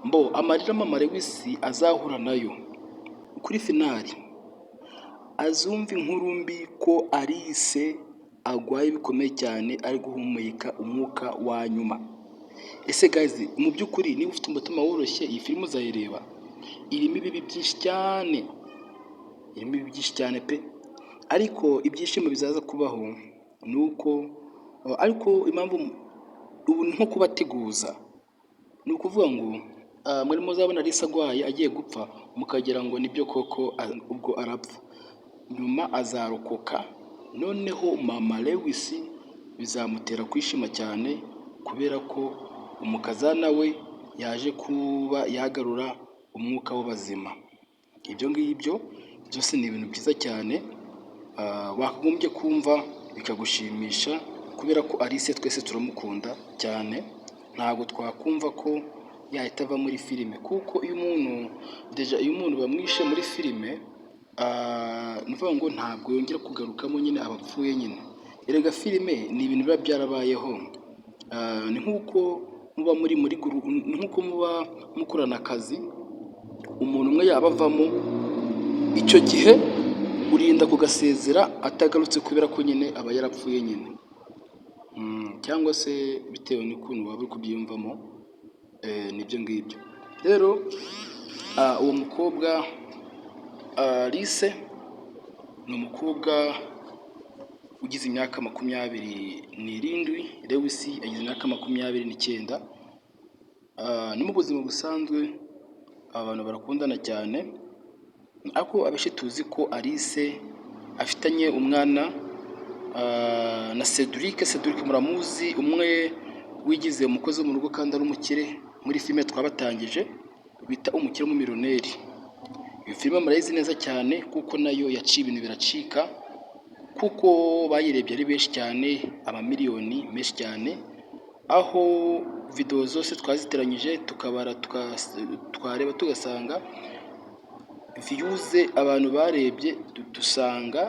mbo amarira mama Lewis azahura nayo kuri finali, azumva inkuru mbi ko Alice agwaye bikomeye cyane ari guhumeka umwuka wa nyuma. Ese guys, mu by'ukuri niba ufite umutima woroshye iyi filime uzayireba? Irimo ibibi byinshi cyane, irimo ibibi byinshi cyane pe, ariko ibyishimo bizaza kubaho nuko ariko impamvu ubu nko kubateguza ni ukuvuga ngo muri muzabona Alice agwaye agiye gupfa mukagira ngo nibyo koko ubwo arapfa, nyuma azarokoka, noneho mama Lewis bizamutera kwishima cyane kubera ko umukazana we yaje kuba yagarura umwuka w'abazima. Ibyo ngibyo byose ni ibintu byiza cyane wakagombye kumva bikagushimisha kubera ko Alice twese turamukunda cyane, ntabwo twakumva ko yahita ava muri filime, kuko iyo umuntu bamwishe muri filime ni ukuvuga ngo ntabwo yongera kugarukamo, nyine abapfuye nyine. Erega filime ni ibintu biba byarabayeho, ni nk'uko muba nk'uko muba mukorana akazi, umuntu umwe yaba avamo, icyo gihe urinda kugasezera atagarutse kubera ko nyine aba yarapfuye nyine, cyangwa se bitewe n'ukuntu waba uri kubyiyumvamo. Nibyo ngibyo rero. Uwo mukobwa Alice ni umukobwa ugize imyaka 27, Lewis agize imyaka 29. Ni mu buzima busanzwe abantu barakundana cyane, ariko abenshi tuzi ko Alice afitanye umwana na Cedric muramuzi, umwe wigize umukozi wo mu rugo kandi ari umukire. Muri filime twabatangije bita umukire w'umumiliyoneri, iyo filime murayizi neza cyane kuko nayo yaciye ibintu biracika, kuko bayirebye ari benshi cyane, amamiliyoni menshi cyane, aho video zose twaziteranyije tukabara twareba tugasanga views abantu barebye dusanga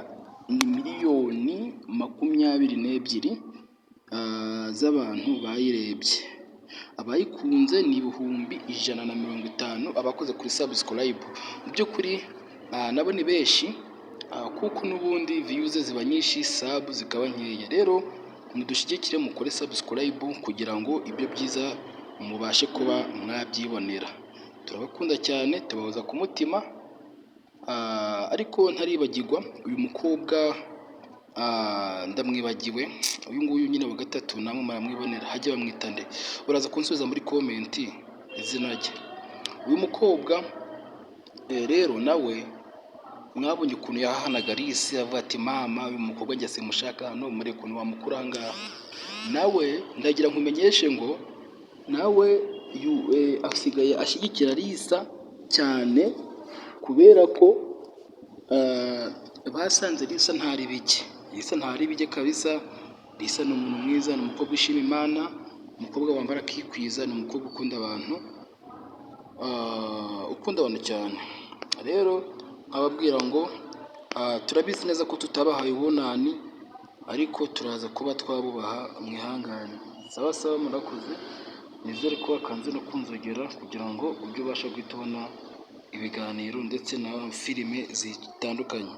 ni miliyoni 22 z'abantu bayirebye. Abayikunze ni 150, abakoze kuri subscribe. Mu by'ukuri nabo ni benshi, kuko n'ubundi views ziba nyinshi, sub zikaba nkeya. Rero mudushyigikire mukore subscribe kugira ngo ibyo byiza mubashe kuba mwabyibonera. Turabakunda cyane, tubahoza ku mutima. Ariko ntaribagirwa uyu mukobwa ndamwibagiwe, uyu nguyu nyine wa gatatu, namwe muramwibonera, hajye bamwita nde? Uraza kunsubiza muri comment izina rye. Uyu mukobwa rero nawe mwabonye ukuntu yahahanaga Alice, avuga ati mama uyu mukobwa njye simushaka hano, muri ukuntu wamukuranga. Nawe ndagira nkumenyeshe ngo nawe asigaye ashyigikira Alice cyane, kubera ko basanze Alice ntari bike. Alice ntari bike kabisa. Alice ni umuntu mwiza, ni umukobwa ushima Imana, umukobwa wambara akikwiza, ni umukobwa ukunda abantu cyane. Rero nkababwira ngo turabizi neza ko tutabahaye ubunani, ariko turaza kuba twabubaha, mwihangane. Sawa murakoze, nizere ko wakanze no kunzogera kugira ngo ujye ubasha guhita ubona ibiganiro ndetse na filime zitandukanye.